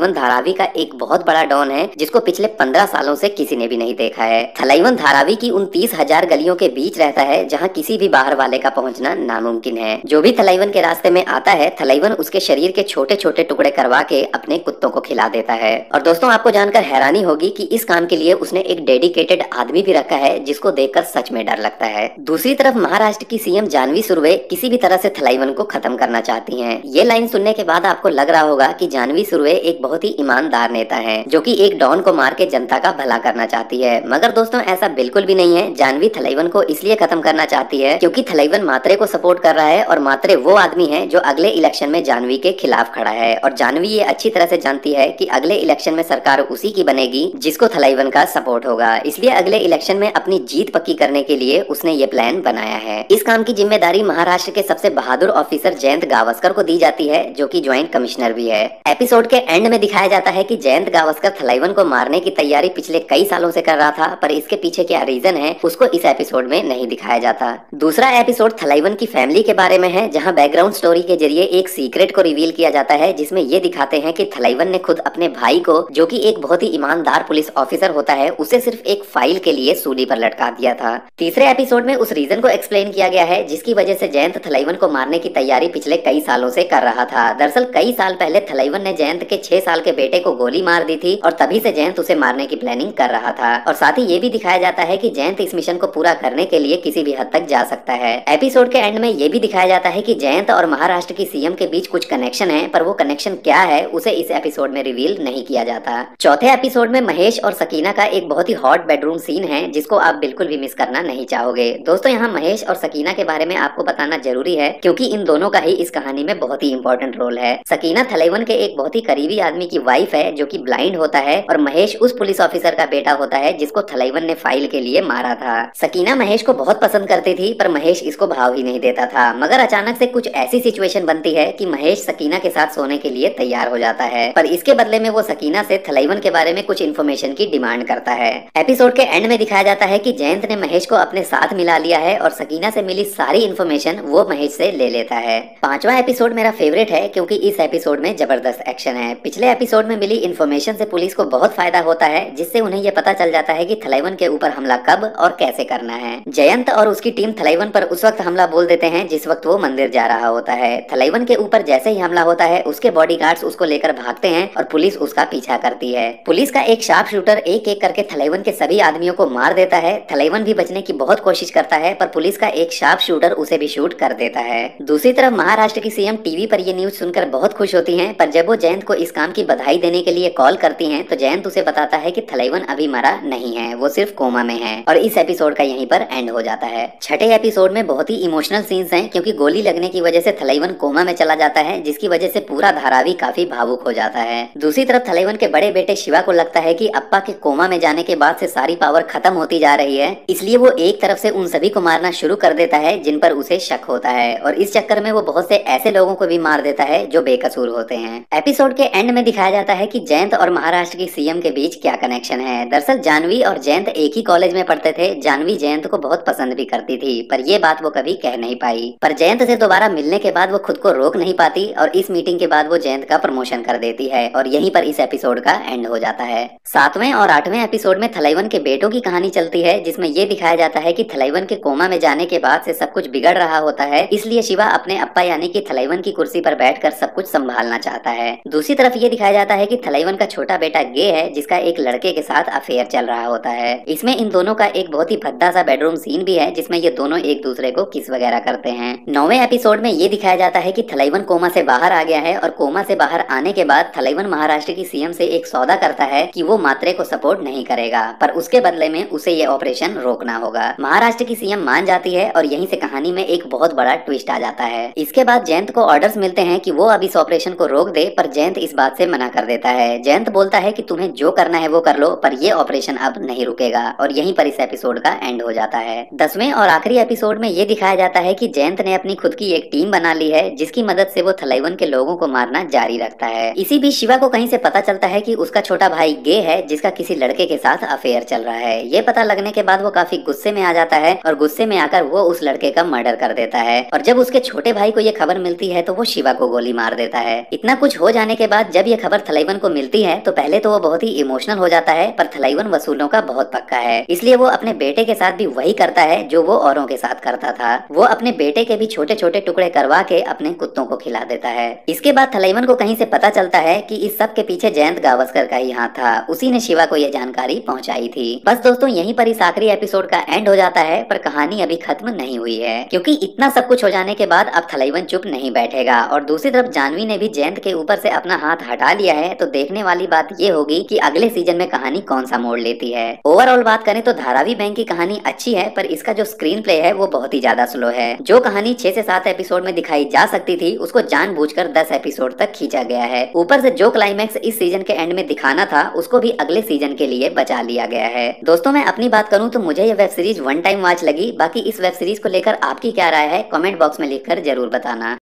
थलाइवन धारावी का एक बहुत बड़ा डॉन है जिसको पिछले 15 सालों से किसी ने भी नहीं देखा है। थलाइवन धारावी की उन 30,000 गलियों के बीच रहता है जहाँ किसी भी बाहर वाले का पहुँचना नामुमकिन है। जो भी थलाइवन के रास्ते में आता है, थलाइवन उसके शरीर के छोटे छोटे टुकड़े करवा के अपने कुत्तों को खिला देता है। और दोस्तों, आपको जानकर हैरानी होगी कि इस काम के लिए उसने एक डेडिकेटेड आदमी भी रखा है जिसको देखकर सच में डर लगता है। दूसरी तरफ महाराष्ट्र की सीएम जानवी सुर्वे किसी भी तरह से थलाइवन को खत्म करना चाहती हैं। ये लाइन सुनने के बाद आपको लग रहा होगा कि जानवी सुर्वे एक बहुत ही ईमानदार नेता है जो कि एक डॉन को मार के जनता का भला करना चाहती है। मगर दोस्तों, ऐसा बिल्कुल भी नहीं है। जानवी थलाइवन को इसलिए खत्म करना चाहती है क्योंकि थलाइवन मात्रे को सपोर्ट कर रहा है और मात्रे वो आदमी है जो अगले इलेक्शन में जानवी के खिलाफ खड़ा है। और जानवी ये अच्छी तरह से जानती है कि अगले इलेक्शन में सरकार उसी की बनेगी जिसको थलाइवन का सपोर्ट होगा। इसलिए अगले इलेक्शन में अपनी जीत पक्की करने के लिए उसने ये प्लान बनाया है। इस काम की जिम्मेदारी महाराष्ट्र के सबसे बहादुर ऑफिसर जयंत गावस्कर को दी जाती है जो कि ज्वाइंट कमिश्नर भी है। एपिसोड के एंड में दिखाया जाता है कि जयंत गावस्कर थलाइवन को मारने की तैयारी पिछले कई सालों से कर रहा था, पर इसके पीछे क्या रीजन है उसको इस एपिसोड में नहीं दिखाया जाता। दूसरा एपिसोड थलाइवन की फैमिली के बारे में है, जहाँ बैकग्राउंड स्टोरी के जरिए एक सीक्रेट को रिवील किया जाता है जिसमें ये दिखाते हैं कि थलाइवन ने खुद अपने भाई को, जो कि एक बहुत ही ईमानदार पुलिस ऑफिसर होता है, उसे सिर्फ एक फाइल के लिए सूली पर लटका दिया था। तीसरे एपिसोड में उस रीजन को एक्सप्लेन किया गया है जिसकी वजह से जयंत थलाइवन को मारने की तैयारी पिछले कई सालों से कर रहा था। दरअसल कई साल पहले थलाइवन ने जयंत के 6 साल के बेटे को गोली मार दी थी और तभी से जयंत उसे मारने की प्लानिंग कर रहा था। और साथ ही ये भी दिखाया जाता है कि जयंत इस मिशन को पूरा करने के लिए किसी भी हद तक जा सकता है। एपिसोड के एंड में ये भी दिखाया जाता है कि जयंत और महाराष्ट्र की सीएम के बीच कुछ कनेक्शन है, पर वो कनेक्शन क्या है उसे इस एपिसोड में रिवील नहीं किया जाता। चौथे एपिसोड में महेश और सकीना का एक बहुत ही हॉट बेडरूम सीन है जिसको आप बिल्कुल भी मिस करना नहीं चाहोगे। दोस्तों, यहाँ महेश और सकीना के बारे में आपको बताना जरूरी है क्योंकि इन दोनों का ही इस कहानी में बहुत ही इंपॉर्टेंट रोल है। सकीना थलाइवन के एक बहुत ही करीबी आदमी की वाइफ है जो कि ब्लाइंड होता है और महेश उस पुलिस ऑफिसर का बेटा होता है जिसको थलाइवन ने फाइल के लिए मारा था। सकीना महेश को बहुत पसंद करती थी पर महेश इसको भाव ही नहीं देता था। मगर अचानक से कुछ ऐसी सिचुएशन बनती है कि महेश सकीना के साथ सोने के लिए तैयार हो जाता है, पर इसके बदले में वो सकीना से थलाइवन के बारे में कुछ इन्फॉर्मेशन की डिमांड करता है। एपिसोड के एंड में दिखाया जाता है कि जयंत ने महेश को अपने साथ मिला लिया है और सकीना से मिली सारी इन्फॉर्मेशन वो महेश से ले लेता है। पांचवा एपिसोड मेरा फेवरेट है क्योंकि इस एपिसोड में जबरदस्त एक्शन है। पिछले एपिसोड में मिली इन्फॉर्मेशन से पुलिस को बहुत फायदा होता है जिससे उन्हें यह पता चल जाता है कि थलाइवन के ऊपर हमला कब और कैसे करना है। जयंत और उसकी टीम थलाइवन पर उस वक्त हमला बोल देते हैं जिस वक्त वो मंदिर जा रहा होता है। थलाइवन के ऊपर जैसे ही हमला होता है उसके बॉडीगार्ड्स उसको लेकर भागते हैं और पुलिस उसका पीछा करती है। पुलिस का एक शार्प शूटर एक एक करके थलाइवन के सभी आदमियों को मार देता है। थलाइवन भी बचने की बहुत कोशिश करता है पर पुलिस का एक शार्प शूटर उसे भी शूट कर देता है। दूसरी तरफ महाराष्ट्र की सीएम टीवी पर ये न्यूज सुनकर बहुत खुश होती हैं, पर जब वो जयंत को इस काम की बधाई देने के लिए कॉल करती हैं तो जयंत उसे बताता है कि थलाइवन अभी मरा नहीं है, वो सिर्फ कोमा में है। और इस एपिसोड का यहीं पर एंड हो जाता है। छठे एपिसोड में बहुत ही इमोशनल सीन्स हैं क्योंकि गोली लगने की वजह से थलाइवन कोमा में चला जाता है जिसकी वजह से पूरा धारावी काफी भावुक हो जाता है। दूसरी तरफ थलाइवन के बड़े बेटे शिवा को लगता है कि अप्पा के कोमा में जाने के बाद से सारी पावर खत्म होती जा रही है, इसलिए वो एक तरफ से उन सभी को मारना शुरू कर देता है जिन पर उसे शक होता है और इस चक्कर में वो बहुत से ऐसे लोगों को भी मार देता है जो बेकसूर होते हैं। एपिसोड के एंड में दिखाया जाता है कि जयंत और महाराष्ट्र की सीएम के बीच क्या कनेक्शन है। दरअसल जानवी और जयंत एक ही कॉलेज में पढ़ते थे। जानवी जयंत को बहुत पसंद भी करती थी पर ये बात वो कभी कह नहीं पाई, पर जयंत से दोबारा मिलने के बाद वो खुद को रोक नहीं पाती और इस मीटिंग के बाद वो जयंत का प्रमोशन कर देती है और यहीं पर इस एपिसोड का एंड हो जाता है। सातवें और आठवें एपिसोड में थलाइवन के बेटों की कहानी चलती है जिसमें ये दिखाया जाता है कि थलाइवन के कोमा में जाने के बाद से सब कुछ बिगड़ रहा होता है, इसलिए शिवा अपने अप्पा यानी कि थलाइवन की कुर्सी पर बैठकर सब कुछ संभालना चाहता है। दूसरी तरफ ये दिखाया जाता है कि थलाइवन का छोटा बेटा गे है जिसका एक लड़के के साथ अफेयर चल रहा होता है। इसमें इन दोनों का एक बहुत ही भद्दा सा बेडरूम सीन भी है जिसमें ये दोनों एक दूसरे को किस वगैरह करते हैं। नौवें एपिसोड में ये दिखाया जाता है कि थलाइवन कोमा से बाहर आ गया है और कोमा से बाहर आने के बाद थलाइवन महाराष्ट्र की सीएम से एक सौदा करता है कि वो मात्रे को सपोर्ट नहीं करेगा, पर उसके बदले में उसे ये ऑपरेशन रोकना होगा। महाराष्ट्र की सीएम मान जाती है और यहीं से कहानी में एक बहुत बड़ा ट्विस्ट आ जाता है। इसके बाद जयंत को ऑर्डर्स मिलते हैं कि वो अब इस ऑपरेशन को रोक दे, पर जयंत इस बात से मना कर देता है। जयंत बोलता है कि तुम्हें जो करना है वो कर लो, पर ये ऑपरेशन अब नहीं रुकेगा और यहीं पर इस एपिसोड का एंड हो जाता है। 10वें और आखिरी एपिसोड में ये दिखाया जाता है कि जयंत ने अपनी खुद की एक टीम बना ली है जिसकी मदद से वो थलाइवन के लोगों को मारना जारी रखता है। इसी बीच शिवा को कहीं से पता चलता है कि उसका छोटा भाई गे है जिसका किसी लड़के के साथ अफेयर चल रहा है। ये पता लगने के बाद वो काफी गुस्से में आ जाता है और गुस्से में आकर वो उस लड़के का मर्डर कर देता है और जब उसके छोटे भाई को ये खबर मिलती है तो वो शिवा को गोली मार देता है। इतना कुछ हो जाने के बाद जब ये ये खबर थलाइवन को मिलती है तो पहले तो वो बहुत ही इमोशनल हो जाता है, पर थलाइवन वसूलों का बहुत पक्का है, इसलिए वो अपने बेटे के साथ भी वही करता है जो वो औरों के साथ करता था। वो अपने बेटे के भी छोटे छोटे टुकड़े करवा के अपने कुत्तों को खिला देता है। इसके बाद थलाइवन को कहीं से पता चलता है कि इस सब के पीछे जयंत गावस्कर का ही हाथ था, उसी ने शिवा को यह जानकारी पहुंचाई थी। बस दोस्तों, यहीं पर इस आखिरी एपिसोड का एंड हो जाता है, पर कहानी अभी खत्म नहीं हुई है, क्योंकि इतना सब कुछ हो जाने के बाद अब थलाइवन चुप नहीं बैठेगा। और दूसरी तरफ जानवी ने भी जयंत के ऊपर से अपना हाथ हटा लिया है, तो देखने वाली बात ये होगी कि अगले सीजन में कहानी कौन सा मोड़ लेती है। ओवरऑल बात करें तो धारावी बैंक की कहानी अच्छी है, पर इसका जो स्क्रीन प्ले है वो बहुत ही ज्यादा स्लो है। जो कहानी 6 से 7 एपिसोड में दिखाई जा सकती थी उसको जानबूझकर 10 एपिसोड तक खींचा गया है। ऊपर से जो क्लाइमैक्स इस सीजन के एंड में दिखाना था उसको भी अगले सीजन के लिए बचा लिया गया है। दोस्तों, मैं अपनी बात करूं तो मुझे ये web series one time watch लगी। बाकी इस वेब सीरीज को लेकर आपकी क्या राय है, कमेंट बॉक्स में लिखकर जरूर बताना।